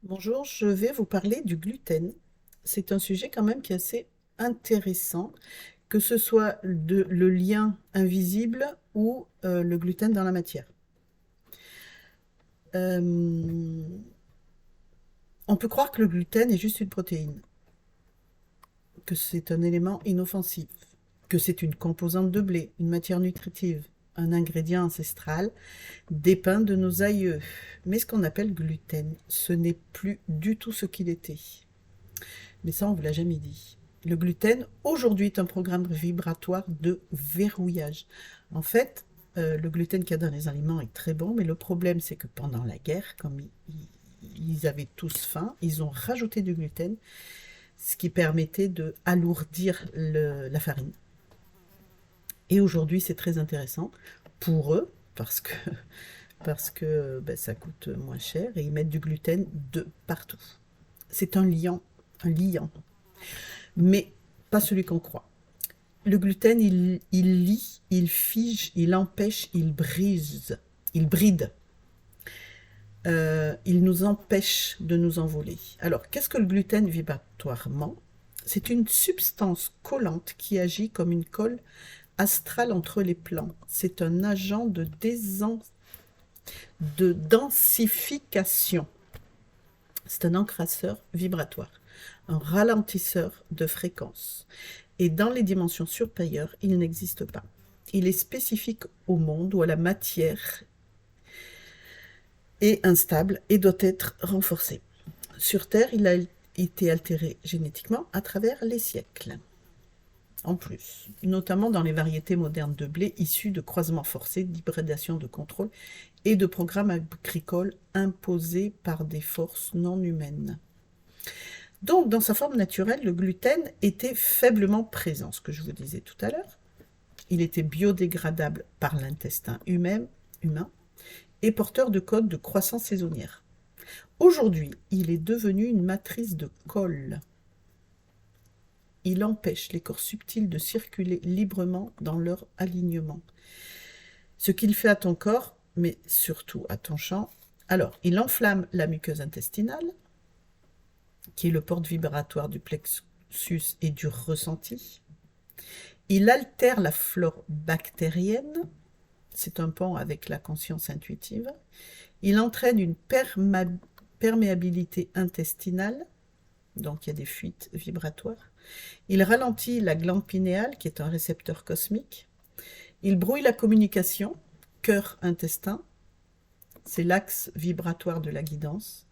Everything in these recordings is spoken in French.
Bonjour, je vais vous parler du gluten. C'est un sujet quand même qui est assez intéressant, que ce soit le lien invisible ou le gluten dans la matière. Euh, on peut croire que le gluten est juste une protéine, que c'est un élément inoffensif, que c'est une composante de blé, une matière nutritive, un ingrédient ancestral dépeint de nos aïeux. Mais ce qu'on appelle gluten, ce n'est plus du tout ce qu'il était. Mais ça, on ne vous l'a jamais dit. Le gluten, aujourd'hui, est un programme vibratoire de verrouillage. En fait, le gluten qu'il y a dans les aliments est très bon, mais le problème, c'est que pendant la guerre, comme ils avaient tous faim, ils ont rajouté du gluten, ce qui permettait de alourdir la farine. Et aujourd'hui, c'est très intéressant pour eux, parce que ben, ça coûte moins cher, et ils mettent du gluten de partout. C'est un liant, mais pas celui qu'on croit. Le gluten, il lie, il fige, il empêche, il brise, il bride. Il nous empêche de nous envoler. Alors, qu'est-ce que le gluten vibratoirement? C'est une substance collante qui agit comme une colle astrale entre les plans. C'est un agent de densification. C'est un encrasseur vibratoire, un ralentisseur de fréquence. Et dans les dimensions supérieures, il n'existe pas. Il est spécifique au monde où la matière est instable et doit être renforcée. Sur Terre, il a été altéré génétiquement à travers les siècles. En plus, notamment dans les variétés modernes de blé issues de croisements forcés, d'hybridation de contrôle et de programmes agricoles imposés par des forces non humaines. Donc, dans sa forme naturelle, le gluten était faiblement présent, ce que je vous disais tout à l'heure. Il était biodégradable par l'intestin humain et porteur de codes de croissance saisonnière. Aujourd'hui, il est devenu une matrice de colle. Il empêche les corps subtils de circuler librement dans leur alignement. Ce qu'il fait à ton corps, mais surtout à ton champ. Alors, il enflamme la muqueuse intestinale, qui est le porte vibratoire du plexus et du ressenti. Il altère la flore bactérienne, c'est un pont avec la conscience intuitive. Il entraîne une perméabilité intestinale, donc il y a des fuites vibratoires. Il ralentit la glande pinéale, qui est un récepteur cosmique. Il brouille la communication, cœur-intestin, c'est l'axe vibratoire de la guidance.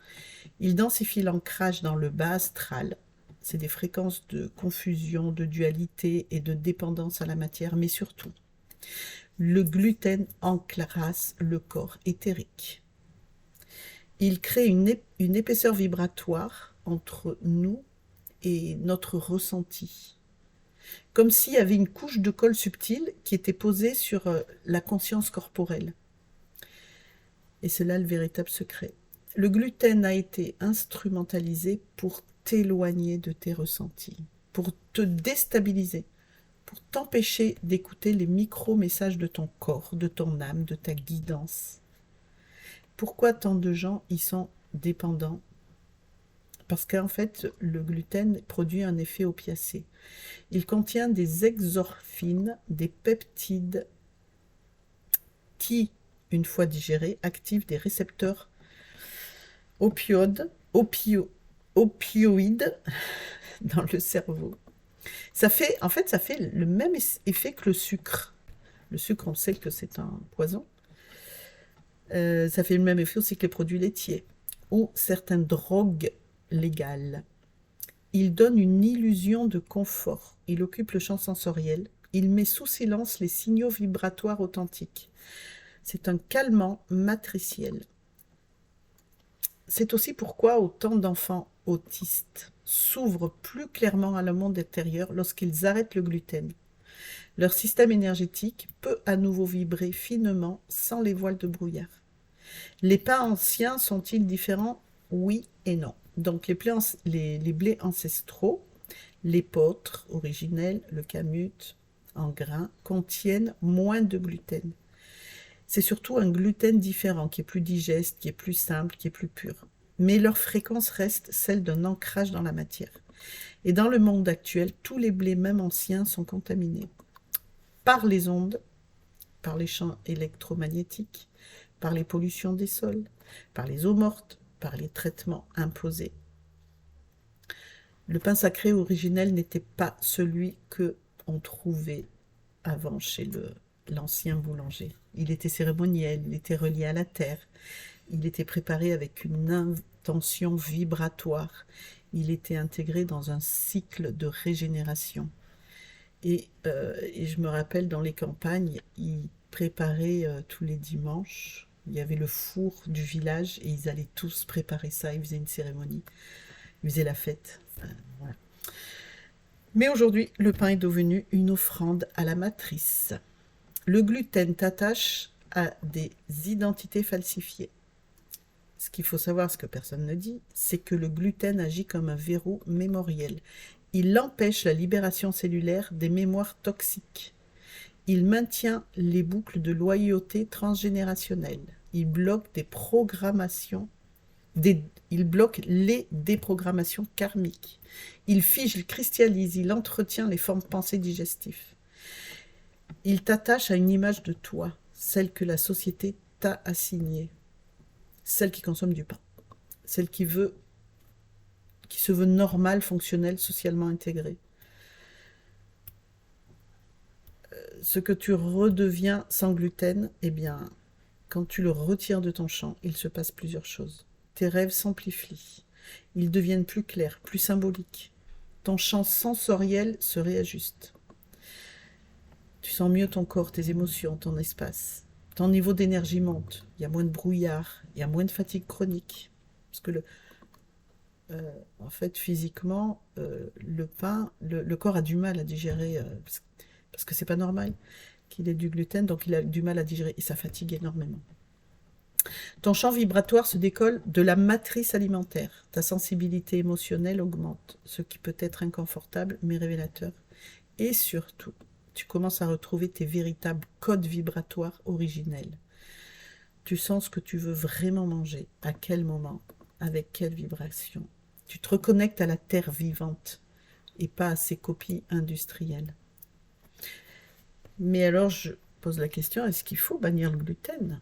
Il densifie l'ancrage dans le bas astral, c'est des fréquences de confusion, de dualité et de dépendance à la matière, mais surtout, le gluten encrasse le corps éthérique. Il crée une épaisseur vibratoire entre nous et notre ressenti. Comme s'il y avait une couche de colle subtile qui était posée sur la conscience corporelle. Et c'est là le véritable secret. Le gluten a été instrumentalisé pour t'éloigner de tes ressentis, pour te déstabiliser, pour t'empêcher d'écouter les micro-messages de ton corps, de ton âme, de ta guidance. Pourquoi tant de gens y sont dépendants? Parce qu'en fait, le gluten produit un effet opiacé. Il contient des exorphines, des peptides qui, une fois digérés, activent des récepteurs opioïdes, opioïdes dans le cerveau. Ça fait le même effet que le sucre. Le sucre, on sait que c'est un poison. Ça fait le même effet aussi que les produits laitiers ou certaines drogues légales. Il donne une illusion de confort. Il occupe le champ sensoriel. Il met sous silence les signaux vibratoires authentiques. C'est un calmant matriciel. C'est aussi pourquoi autant d'enfants autistes s'ouvrent plus clairement à le monde intérieur lorsqu'ils arrêtent le gluten. Leur système énergétique peut à nouveau vibrer finement sans les voiles de brouillard. Les pains anciens sont-ils différents? Oui et non. Donc les blés ancestraux, l'épeautre originel, le kamut en grains, contiennent moins de gluten. C'est surtout un gluten différent qui est plus digeste, qui est plus simple, qui est plus pur. mais leur fréquence reste celle d'un ancrage dans la matière. Et dans le monde actuel, tous les blés, même anciens, sont contaminés par les ondes, par les champs électromagnétiques, par les pollutions des sols, par les eaux mortes, par les traitements imposés. Le pain sacré originel n'était pas celui que on trouvait avant chez l'ancien boulanger. Il était cérémoniel, il était relié à la terre, il était préparé avec une intention vibratoire, il était intégré dans un cycle de régénération. Et je me rappelle dans les campagnes, ils préparaient tous les dimanches, il y avait le four du village et ils allaient tous préparer ça, ils faisaient une cérémonie, ils faisaient la fête. Voilà. Mais aujourd'hui, le pain est devenu une offrande à la matrice. Le gluten t'attache à des identités falsifiées. Ce qu'il faut savoir, ce que personne ne dit, c'est que le gluten agit comme un verrou mémoriel. Il empêche la libération cellulaire des mémoires toxiques. Il maintient les boucles de loyauté transgénérationnelle. Il bloque des programmations, il bloque les déprogrammations karmiques. Il fige, il cristallise, il entretient les formes pensées digestives. Il t'attache à une image de toi, celle que la société t'a assignée, celle qui consomme du pain, celle qui se veut normale, fonctionnelle, socialement intégrée. Ce que tu redeviens sans gluten, eh bien, quand tu le retires de ton champ, il se passe plusieurs choses. Tes rêves s'amplifient, ils deviennent plus clairs, plus symboliques. Ton champ sensoriel se réajuste. Tu sens mieux ton corps, tes émotions, ton espace. Ton niveau d'énergie monte. Il y a moins de brouillard, il y a moins de fatigue chronique. Parce que en fait, physiquement, le pain, le corps a du mal à digérer, parce que c'est pas normal qu'il ait du gluten, donc il a du mal à digérer et ça fatigue énormément. Ton champ vibratoire se décolle de la matrice alimentaire. Ta sensibilité émotionnelle augmente, ce qui peut être inconfortable mais révélateur. Et surtout, tu commences à retrouver tes véritables codes vibratoires originels. Tu sens ce que tu veux vraiment manger, à quel moment, avec quelle vibration. Tu te reconnectes à la terre vivante et pas à ses copies industrielles. Mais alors, je pose la question, est-ce qu'il faut bannir le gluten ?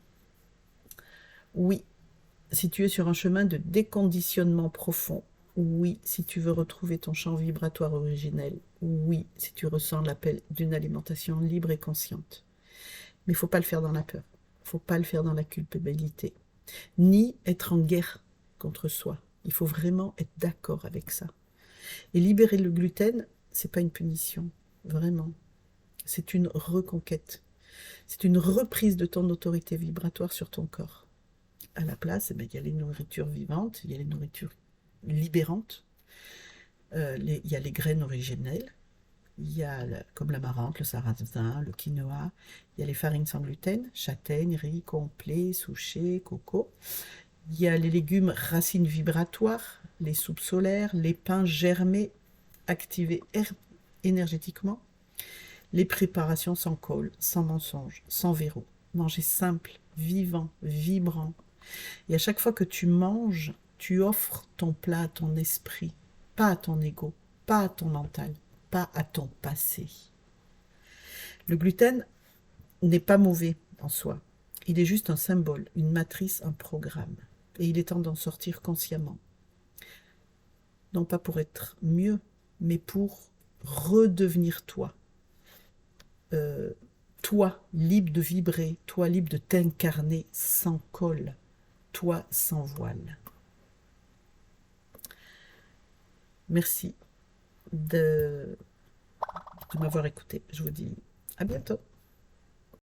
Oui, si tu es sur un chemin de déconditionnement profond. Oui, si tu veux retrouver ton champ vibratoire originel. Oui, si tu ressens l'appel d'une alimentation libre et consciente. Mais il ne faut pas le faire dans la peur. Il ne faut pas le faire dans la culpabilité. Ni être en guerre contre soi. Il faut vraiment être d'accord avec ça. Et libérer le gluten, c'est pas une punition. Vraiment. C'est une reconquête. C'est une reprise de ton autorité vibratoire sur ton corps. À la place, il y a les nourritures vivantes, il y a les nourritures libérantes, il y a les graines originelles, il y a comme l'amarante, le sarrasin, le quinoa, il y a les farines sans gluten, châtaigne, riz, complet, souchet, coco. Il y a les légumes racines vibratoires, les soupes solaires, les pains germés, activés énergétiquement, les préparations sans colle, sans mensonge, sans verrou. Manger simple, vivant, vibrant. Et à chaque fois que tu manges, tu offres ton plat à ton esprit, pas à ton ego, pas à ton mental, pas à ton passé. Le gluten n'est pas mauvais en soi. Il est juste un symbole, une matrice, un programme. Et il est temps d'en sortir consciemment. Non pas pour être mieux, mais pour redevenir toi. Toi, libre de vibrer, toi, libre de t'incarner sans colle, toi, sans voile. Merci de m'avoir écouté. Je vous dis à bientôt.